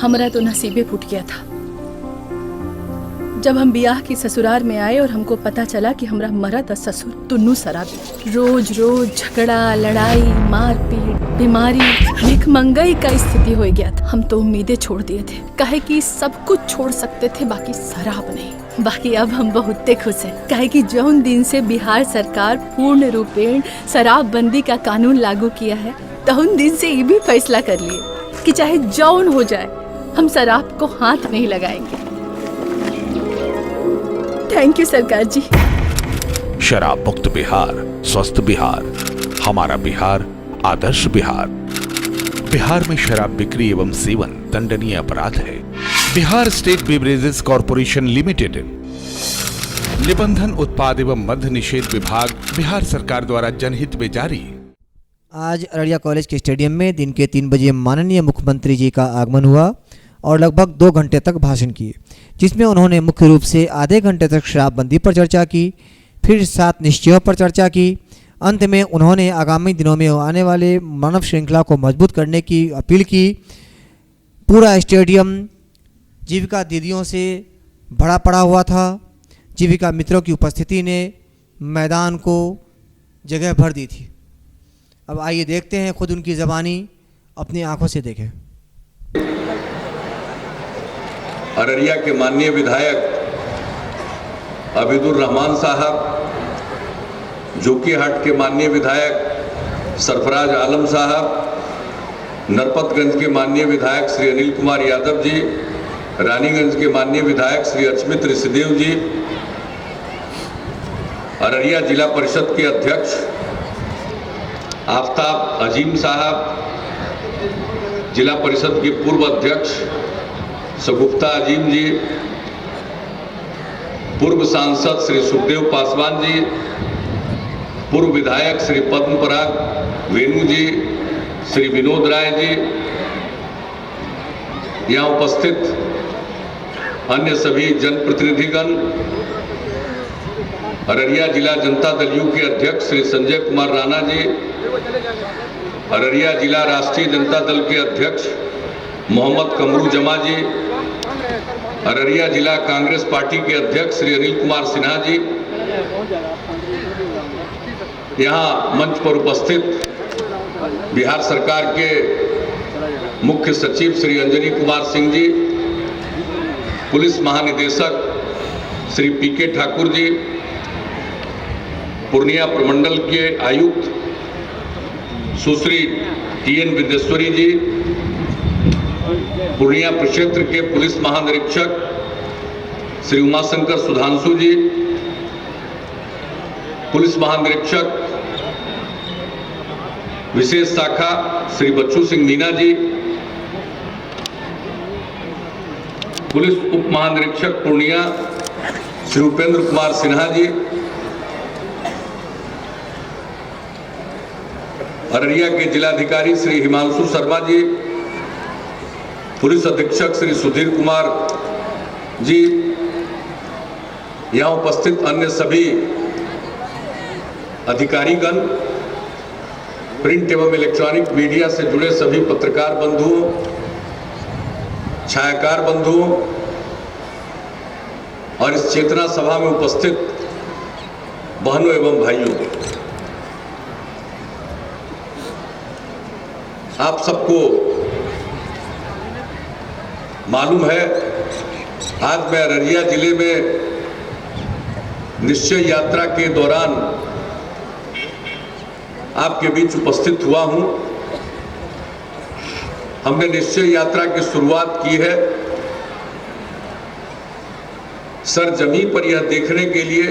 हमारा तो नसीबे फूट गया था जब हम बियाह की ससुराल में आए और हमको पता चला कि हमरा मरद और ससुर दोनों शराबी। रोज रोज झगड़ा, लड़ाई, मारपीट, बीमारी, भिखमंगाई का स्थिति हो गया था। हम तो उम्मीदें छोड़ दिए थे, काहे कि सब कुछ छोड़ सकते थे, बाकी शराब नहीं। बाकी अब हम बहुत खुश हैं, काहे कि जौन दिन से बिहार सरकार पूर्ण रूपेण शराबबंदी का कानून लागू किया है, तो उन दिन से ये भी फैसला कर लिए कि चाहे जौन हो जाए, हम शराब को हाथ नहीं लगाएंगे। थैंक यू सरकार जी। शराब मुक्त बिहार, स्वस्थ बिहार, हमारा बिहार, आदर्श बिहार। बिहार में शराब बिक्री एवं सेवन दंडनीय अपराध है। Bihar state beverages corporation limited. निबंधन, उत्पाद एवं मद्य निषेध विभाग, बिहार सरकार द्वारा जनहित में जारी। आज अररिया कॉलेज के स्टेडियम में दिन के 3 बजे माननीय मुख्यमंत्री जी का आगमन हुआ और लगभग 2 घंटे तक भाषण किए, जिसमें उन्होंने मुख्य रूप से आधे घंटे तक शराबबंदी पर चर्चा की, फिर 7 निश्चयों पर चर्चा की। अंत में उन्होंने आगामी दिनों में आने वाले मानव श्रृंखला को मजबूत करने की अपील की। पूरा स्टेडियम जीविका दीदियों से भरा पड़ा हुआ था। जीविका मित्रों की उपस्थिति ने मैदान को जगह भर दी थी। अब आइए देखते हैं, खुद उनकी ज़बानी अपनी आंखों से देखें। अररिया के माननीय विधायक अबीदुर रहमान साहब, जोकीहाट के माननीय विधायक सरफराज आलम साहब, नरपतगंज के माननीय विधायक श्री अनिल कुमार यादव जी, रानीगंज के माननीय विधायक श्री अचमित ऋषिदेव जी, अररिया जिला परिषद के अध्यक्ष आफ्ताब अजीम साहब, जिला परिषद के पूर्व अध्यक्ष सगुफ्ता अजीम जी, पूर्व सांसद श्री सुखदेव पासवान जी, पूर्व विधायक श्री पद्म पराग वेणु जी, श्री विनोद राय जी, यहाँ उपस्थित अन्य सभी जनप्रतिनिधिगण, अररिया जिला जनता दल यू के अध्यक्ष श्री संजय कुमार राणा जी, अररिया जिला राष्ट्रीय जनता दल के अध्यक्ष मोहम्मद कमरू जमा जी, अररिया जिला कांग्रेस पार्टी के अध्यक्ष श्री अनिल कुमार सिन्हा जी, यहाँ मंच पर उपस्थित बिहार सरकार के मुख्य सचिव श्री अंजनी कुमार सिंह जी, पुलिस महानिदेशक श्री पीके ठाकुर जी, पूर्णिया प्रमंडल के आयुक्त सुश्री टीएन विदेश्वरी जी, पूर्णिया प्रक्षेत्र के पुलिस महानिरीक्षक श्री उमाशंकर सुधांशु जी, पुलिस महानिरीक्षक विशेष शाखा श्री बच्चू सिंह मीना जी, पुलिस उप महानिरीक्षक पूर्णिया श्री उपेंद्र कुमार सिन्हा जी, अररिया के जिलाधिकारी श्री हिमांशु शर्मा जी, पुलिस अधीक्षक श्री सुधीर कुमार जी, यहाँ उपस्थित अन्य सभी अधिकारीगण, प्रिंट एवं इलेक्ट्रॉनिक मीडिया से जुड़े सभी पत्रकार बंधुओं, छायाकार बंधुओं और इस चेतना सभा में उपस्थित बहनों एवं भाइयों, आप सबको मालूम है, आज मैं अररिया जिले में निश्चय यात्रा के दौरान आपके बीच उपस्थित हुआ हूं। हमने निश्चय यात्रा की शुरुआत की है सरजमी पर यह देखने के लिए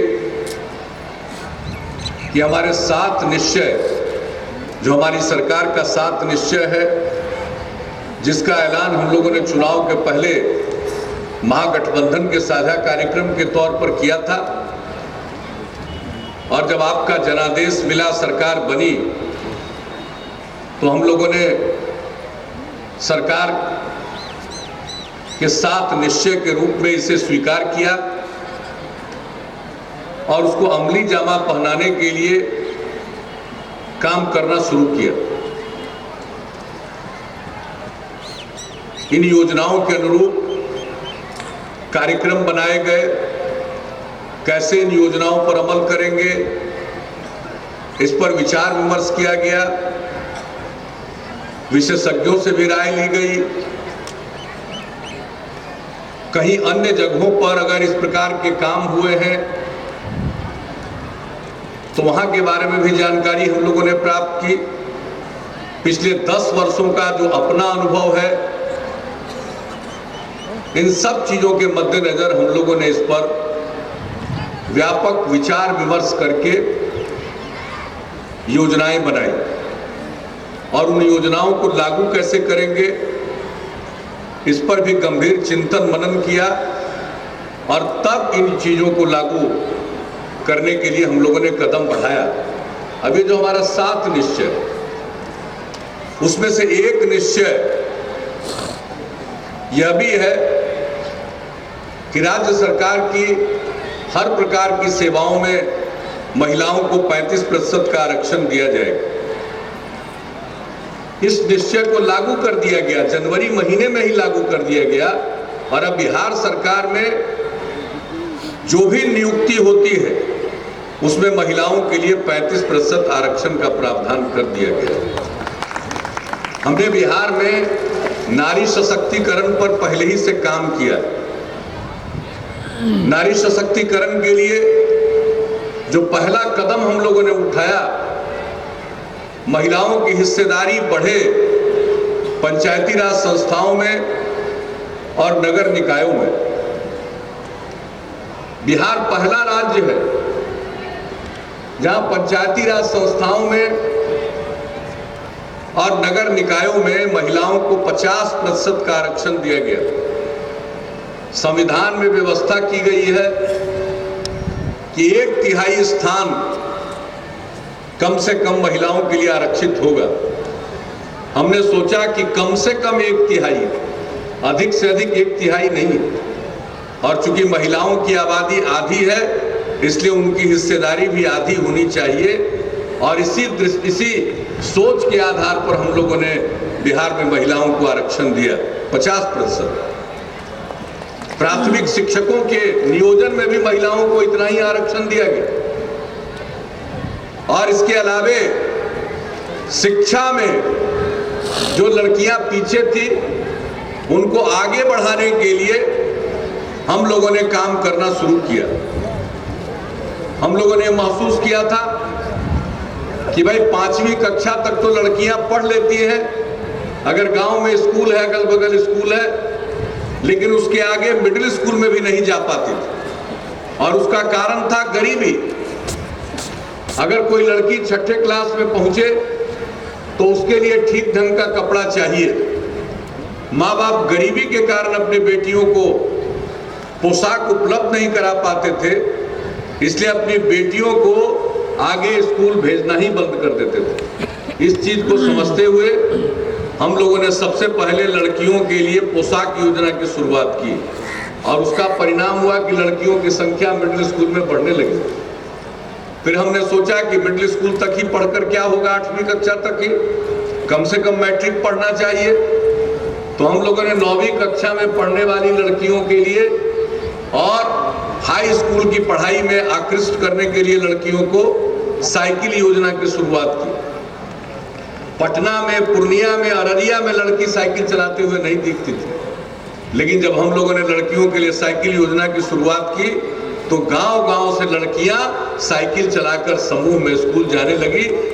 कि हमारे 7 निश्चय, जो हमारी सरकार का 7 निश्चय है, जिसका ऐलान हम लोगों ने चुनाव के पहले महागठबंधन के साझा कार्यक्रम के तौर पर किया था, और जब आपका जनादेश मिला, सरकार बनी, तो हम लोगों ने सरकार के 7 निश्चय के रूप में इसे स्वीकार किया और उसको अमली जामा पहनाने के लिए काम करना शुरू किया। इन योजनाओं के अनुरूप कार्यक्रम बनाए गए, कैसे इन योजनाओं पर अमल करेंगे, इस पर विचार विमर्श किया गया, विशेषज्ञों से भी राय ली गई। कहीं अन्य जगहों पर अगर इस प्रकार के काम हुए हैं तो वहां के बारे में भी जानकारी हम लोगों ने प्राप्त की। पिछले 10 वर्षों का जो अपना अनुभव है, इन सब चीजों के मद्देनजर हम लोगों ने इस पर व्यापक विचार विमर्श करके योजनाएं बनाई और उन योजनाओं को लागू कैसे करेंगे, इस पर भी गंभीर चिंतन मनन किया और तब इन चीजों को लागू करने के लिए हम लोगों ने कदम बढ़ाया। अभी जो हमारा 7 निश्चय, उसमें से एक निश्चय यह भी है कि राज्य सरकार की हर प्रकार की सेवाओं में महिलाओं को 35% का आरक्षण दिया जाएगा। इस निश्चय को लागू कर दिया गया, जनवरी महीने में ही लागू कर दिया गया और अब बिहार सरकार में जो भी नियुक्ति होती है उसमें महिलाओं के लिए 35% आरक्षण का प्रावधान कर दिया गया। हमने बिहार में नारी सशक्तिकरण पर पहले ही से काम किया। नारी सशक्तिकरण के लिए जो पहला कदम हम लोगों ने उठाया, महिलाओं की हिस्सेदारी बढ़े पंचायती राज संस्थाओं में और नगर निकायों में। बिहार पहला राज्य है जहां पंचायती राज संस्थाओं में और नगर निकायों में महिलाओं को 50% का आरक्षण दिया गया। संविधान में व्यवस्था की गई है कि 1/3 स्थान कम से कम महिलाओं के लिए आरक्षित होगा। हमने सोचा कि कम से कम 1/3, अधिक से अधिक 1/3 नहीं, और चूंकि महिलाओं की आबादी आधी है इसलिए उनकी हिस्सेदारी भी आधी होनी चाहिए और इसी सोच के आधार पर हम लोगों ने बिहार में महिलाओं को आरक्षण दिया 50%। प्राथमिक शिक्षकों के नियोजन में भी महिलाओं को इतना ही आरक्षण दिया गया और इसके अलावे शिक्षा में जो लड़कियां पीछे थी उनको आगे बढ़ाने के लिए हम लोगों ने काम करना शुरू किया। हम लोगों ने महसूस किया था कि भाई 5वीं कक्षा तक तो लड़कियां पढ़ लेती हैं, अगर गांव में स्कूल है, अगल बगल स्कूल है, लेकिन उसके आगे मिडिल स्कूल में भी नहीं जा पाती थी और उसका कारण था गरीबी। अगर कोई लड़की 6ठे क्लास में पहुंचे तो उसके लिए ठीक ढंग का कपड़ा चाहिए। माँ बाप गरीबी के कारण अपने बेटियों को पोशाक उपलब्ध नहीं करा पाते थे, इसलिए अपनी बेटियों को आगे स्कूल भेजना ही बंद कर देते थे। इस चीज को समझते हुए हम लोगों ने सबसे पहले लड़कियों के लिए पोशाक योजना की शुरुआत की और उसका परिणाम हुआ कि लड़कियों की संख्या मिडिल स्कूल में बढ़ने लगी। फिर हमने सोचा कि मिडिल स्कूल तक ही पढ़कर क्या होगा, 8वीं कक्षा तक ही, कम से कम मैट्रिक पढ़ना चाहिए। तो हम लोगों ने 9वीं कक्षा में पढ़ने वाली लड़कियों के लिए और हाई स्कूल की पढ़ाई में आकृष्ट करने के लिए लड़कियों को साइकिल योजना की शुरुआत की। पटना में, पूर्णिया में, अररिया में लड़की साइकिल चलाते हुए नहीं दिखती थी, लेकिन जब हम लोगों ने लड़कियों के लिए साइकिल योजना की शुरुआत की तो गांव-गांव से लड़कियां साइकिल चलाकर समूह में स्कूल जाने लगी।